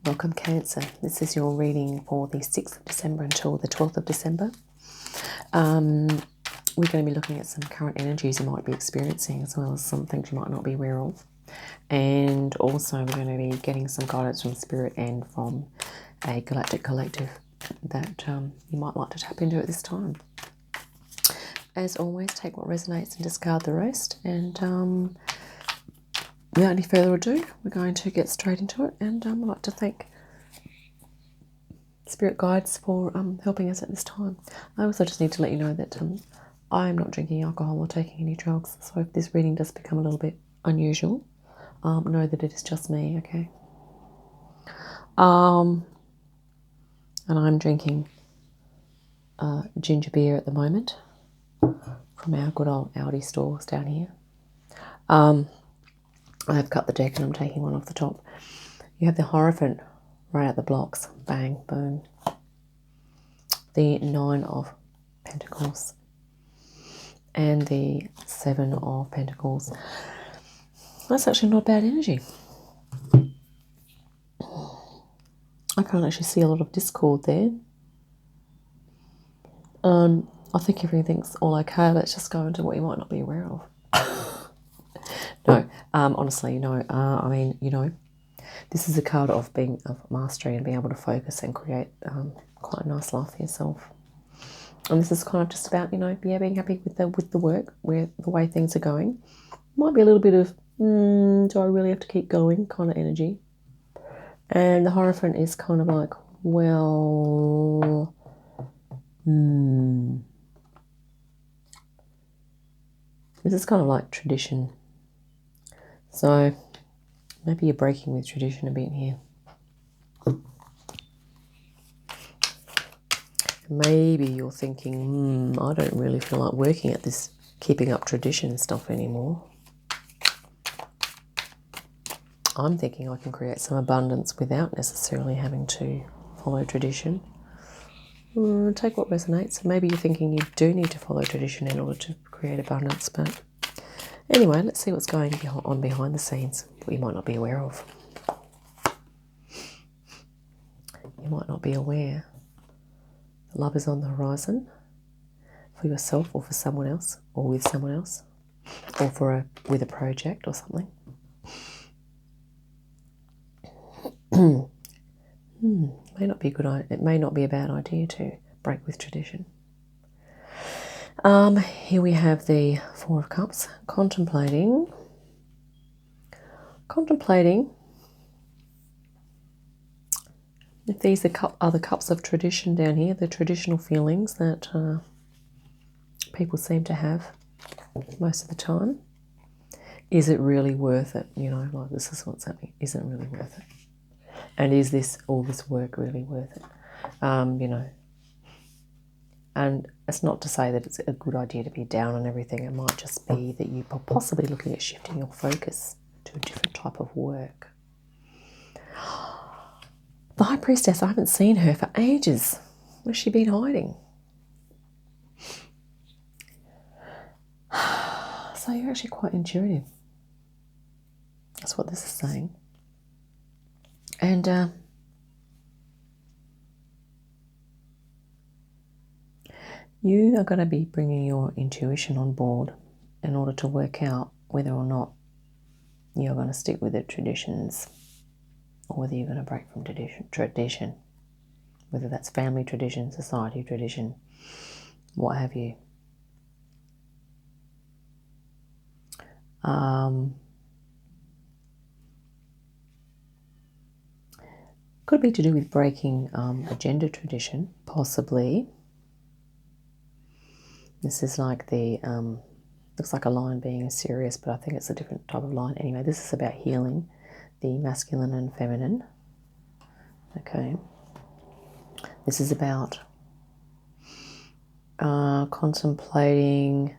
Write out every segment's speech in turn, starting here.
Welcome, Cancer. This is your reading for the 6th of December until the 12th of December. We're going to be looking at some current energies you might be experiencing, as well as some things you might not be aware of. And also we're going to be getting some guidance from Spirit and from a galactic collective that you might like to tap into at this time. As always, take what resonates and discard the rest. And without any further ado, we're going to get straight into it. And I'd like to thank Spirit Guides for helping us at this time. I also just need to let you know that I'm not drinking alcohol or taking any drugs. So if this reading does become a little bit unusual, know that it is just me, okay? And I'm drinking ginger beer at the moment from our good old Aldi stores down here. I have cut the deck and I'm taking one off the top. You have the Hierophant right out the blocks. Bang, boom. The 9 of Pentacles. And the 7 of Pentacles. That's actually not bad energy. I can't actually see a lot of discord there. I think everything's all okay. Let's just go into what you might not be aware of. No, honestly, no. I mean, you know, this is a card of mastery and being able to focus and create quite a nice life for yourself. And this is kind of just about, you know, being happy with the work, the way things are going. Might be a little bit of, do I really have to keep going kind of energy. And the Hierophant is kind of like, well, this is kind of like tradition. So maybe you're breaking with tradition a bit here. Maybe you're thinking, I don't really feel like working at this keeping up tradition stuff anymore. I'm thinking I can create some abundance without necessarily having to follow tradition. Take what resonates. So maybe you're thinking you do need to follow tradition in order to create abundance. But anyway, let's see what's going on behind the scenes, what you might not be aware of. You might not be aware that love is on the horizon for yourself or for someone else or with someone else or with a project or something. May not be a good idea. It may not be a bad idea to break with tradition. Here we have the 4 of Cups, contemplating. If these are the cups of tradition down here, the traditional feelings that people seem to have most of the time. Is it really worth it? You know, like this is what's happening. Is it really worth it? And is all this work really worth it? You know, and it's not to say that it's a good idea to be down on everything. It might just be that you're possibly looking at shifting your focus to a different type of work. The High Priestess, I haven't seen her for ages. Where's she been hiding? So you're actually quite intuitive. That's what this is saying. And you are going to be bringing your intuition on board in order to work out whether or not you're going to stick with the traditions or whether you're going to break from tradition, whether that's family tradition, society tradition, what have you. Could be to do with breaking a gender tradition, possibly. This is like the, looks like a line being serious, but I think it's a different type of line. Anyway, this is about healing the masculine and feminine. Okay. This is about contemplating.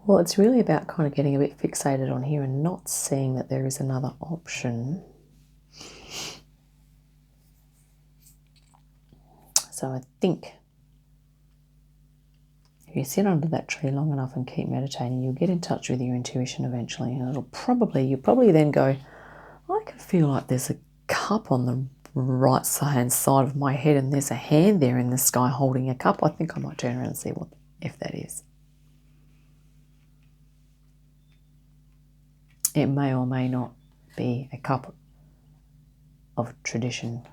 Well, it's really about kind of getting a bit fixated on here and not seeing that there is another option. So I think if you sit under that tree long enough and keep meditating, you'll get in touch with your intuition eventually, and you'll probably then go, I can feel like there's a cup on the right hand side of my head and there's a hand there in the sky holding a cup, I think I might turn around and see if that is. It may or may not be a cup of tradition,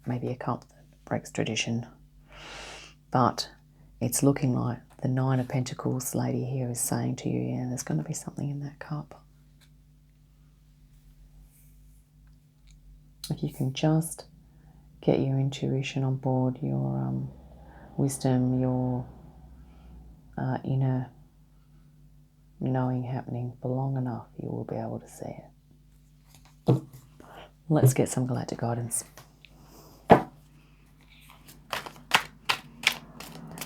maybe a cup that breaks tradition, but it's looking like the Nine of Pentacles lady here is saying to you, yeah, there's going to be something in that cup. If you can just get your intuition on board, your wisdom, your inner knowing happening for long enough, you will be able to see it. Let's get some galactic guidance.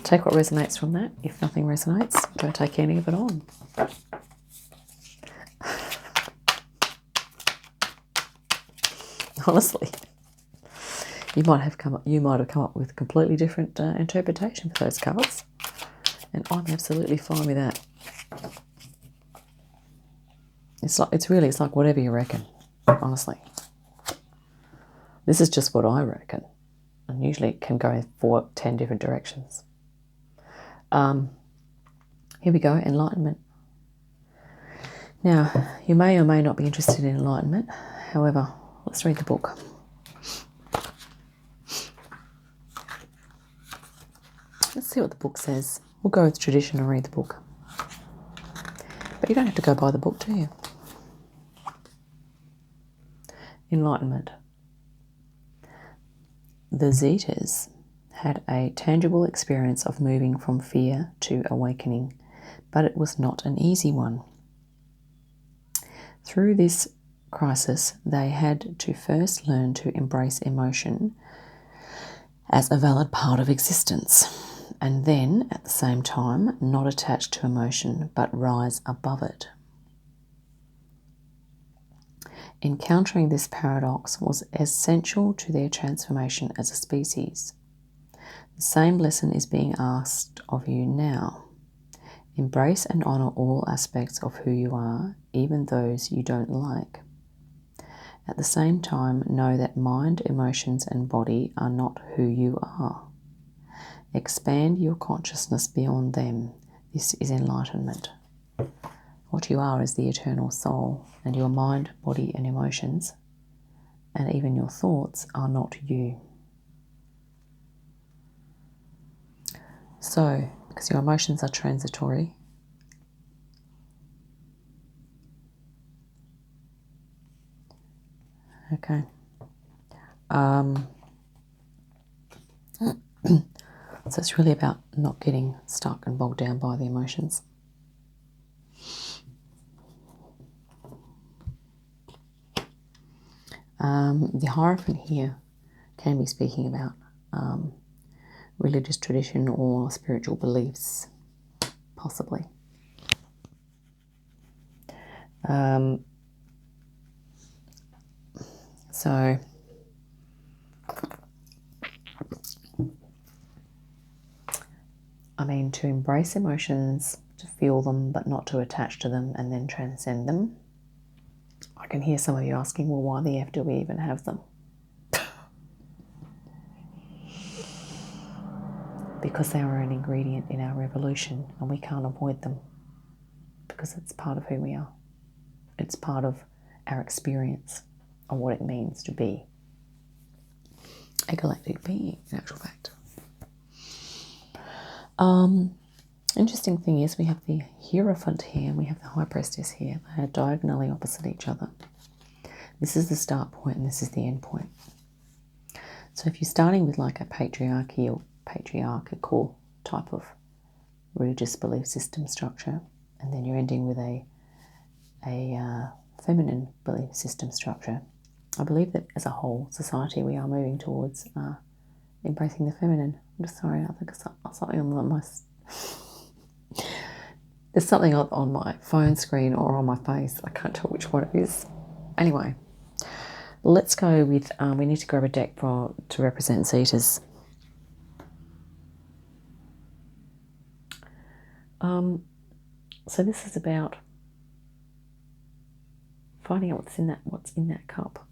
Take what resonates from that. If nothing resonates, don't take any of it on. Honestly, you might have come up with a completely different interpretation for those cards, and I'm absolutely fine with that. It's like whatever you reckon. Honestly, this is just what I reckon, and usually it can go in 10 different directions. Here we go, enlightenment. Now, you may or may not be interested in enlightenment. However, let's read the book. Let's see what the book says. We'll go with tradition and read the book. But you don't have to go by the book, do you? Enlightenment. The Zetas had a tangible experience of moving from fear to awakening, but it was not an easy one. Through this crisis, they had to first learn to embrace emotion as a valid part of existence, and then, at the same time, not attach to emotion, but rise above it. Encountering this paradox was essential to their transformation as a species. The same lesson is being asked of you now. Embrace and honour all aspects of who you are, even those you don't like. At the same time, know that mind, emotions, and body are not who you are. Expand your consciousness beyond them. This is enlightenment. What you are is the eternal soul, and your mind, body, and emotions, and even your thoughts, are not you. So, because your emotions are transitory, okay. So it's really about not getting stuck and bogged down by the emotions. The Hierophant here can be speaking about religious tradition or spiritual beliefs, possibly. So I mean, to embrace emotions, to feel them, but not to attach to them and then transcend them. I can hear some of you asking, well, why the F do we even have them? Because they are an ingredient in our revolution and we can't avoid them because it's part of who we are. It's part of our experience of what it means to be a galactic being, in actual fact. Interesting thing is we have the Hierophant here and we have the High Priestess here. They are diagonally opposite each other. This is the start point and this is the end point. So if you're starting with like a patriarchal type of religious belief system structure, and then you're ending with a feminine belief system structure, I believe that as a whole society we are moving towards embracing the feminine. I'm just sorry, I think something on my there's something on my phone screen or on my face. I can't tell which one it is. Anyway, let's go with we need to grab a deck to represent Zetas. So this is about finding out what's in that cup.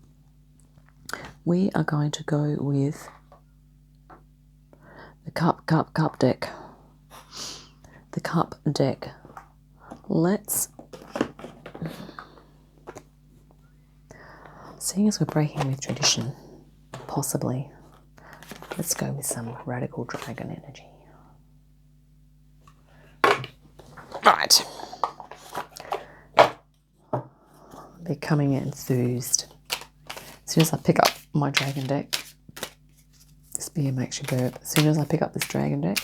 we are going to go with the cup deck. The cup deck. Let's, seeing as we're breaking with tradition, possibly, let's go with some radical dragon energy. Right. Becoming enthused. As soon as I pick up my dragon deck, this beer makes you burp. As soon as I pick up this dragon deck,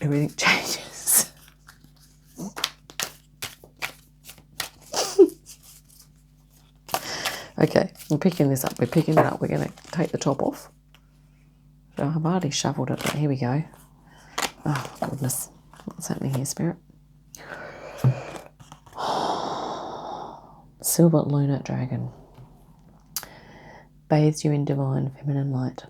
everything changes. Okay, I'm picking this up. We're picking it up. We're going to take the top off. So I've already shuffled it, but here we go. Oh, goodness. What's happening here, Spirit? Silver lunar dragon. Bathes you in divine feminine light.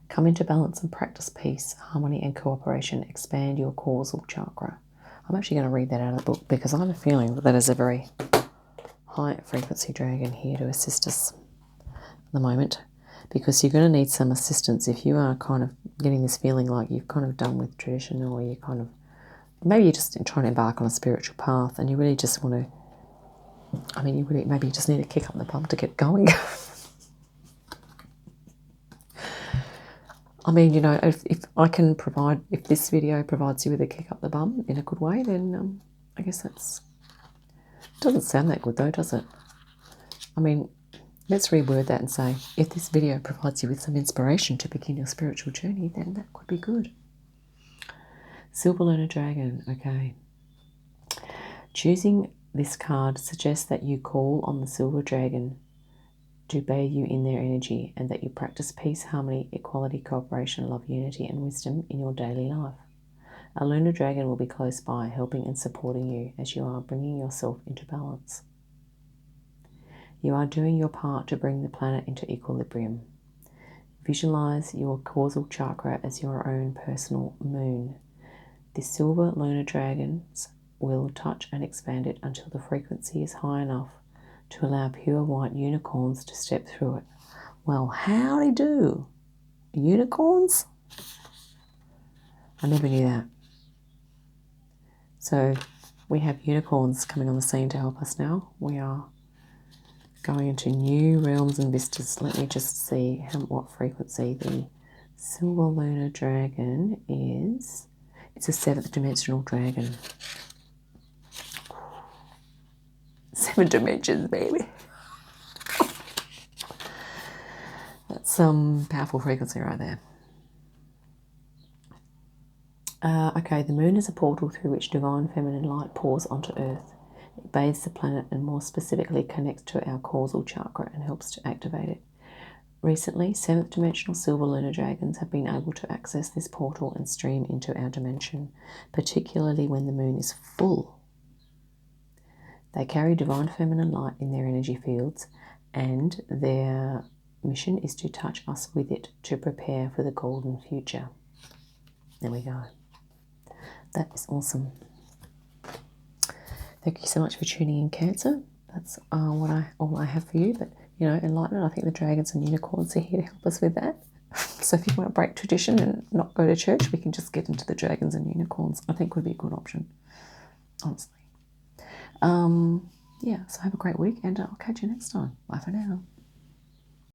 Come into balance and practice peace, harmony and cooperation. Expand your causal chakra. I'm actually going to read that out of the book because I have a feeling that is a very high frequency dragon here to assist us at the moment, because you're going to need some assistance if you are kind of getting this feeling like you've kind of done with tradition, or you kind of, maybe you're just trying to embark on a spiritual path and you really just want to, I mean, you really, maybe you just need to kick up the bum to get going. I mean, you know, if I can provide, if this video provides you with a kick up the bum in a good way, then I guess that's, doesn't sound that good though, does it? I mean, let's reword that and say, if this video provides you with some inspiration to begin your spiritual journey, then that could be good. Silver Lunar Dragon, okay. Choosing this card suggests that you call on the Silver Dragon to bathe you in their energy, and that you practice peace, harmony, equality, cooperation, love, unity, and wisdom in your daily life. A lunar dragon will be close by, helping and supporting you as you are bringing yourself into balance. You are doing your part to bring the planet into equilibrium. Visualize your causal chakra as your own personal moon. The silver lunar dragons will touch and expand it until the frequency is high enough to allow pure white unicorns to step through it. Well, howdy do. Unicorns? I never knew that. So we have unicorns coming on the scene to help us now. We are going into new realms and vistas. Let me just see what frequency the silver lunar dragon is. It's a 7th dimensional dragon. 7 dimensions, baby. That's some powerful frequency right there. Okay, the moon is a portal through which divine feminine light pours onto Earth. It bathes the planet and more specifically connects to our causal chakra and helps to activate it. Recently, 7th dimensional silver lunar dragons have been able to access this portal and stream into our dimension, particularly when the moon is full. They carry divine feminine light in their energy fields, and their mission is to touch us with it to prepare for the golden future. There we go. That is awesome. Thank you so much for tuning in, Cancer. That's all I have for you. But, you know, enlightenment, I think the dragons and unicorns are here to help us with that. So if you want to break tradition and not go to church, we can just get into the dragons and unicorns. I think would be a good option, honestly. Yeah, so have a great week, and I'll catch you next time. Bye for now.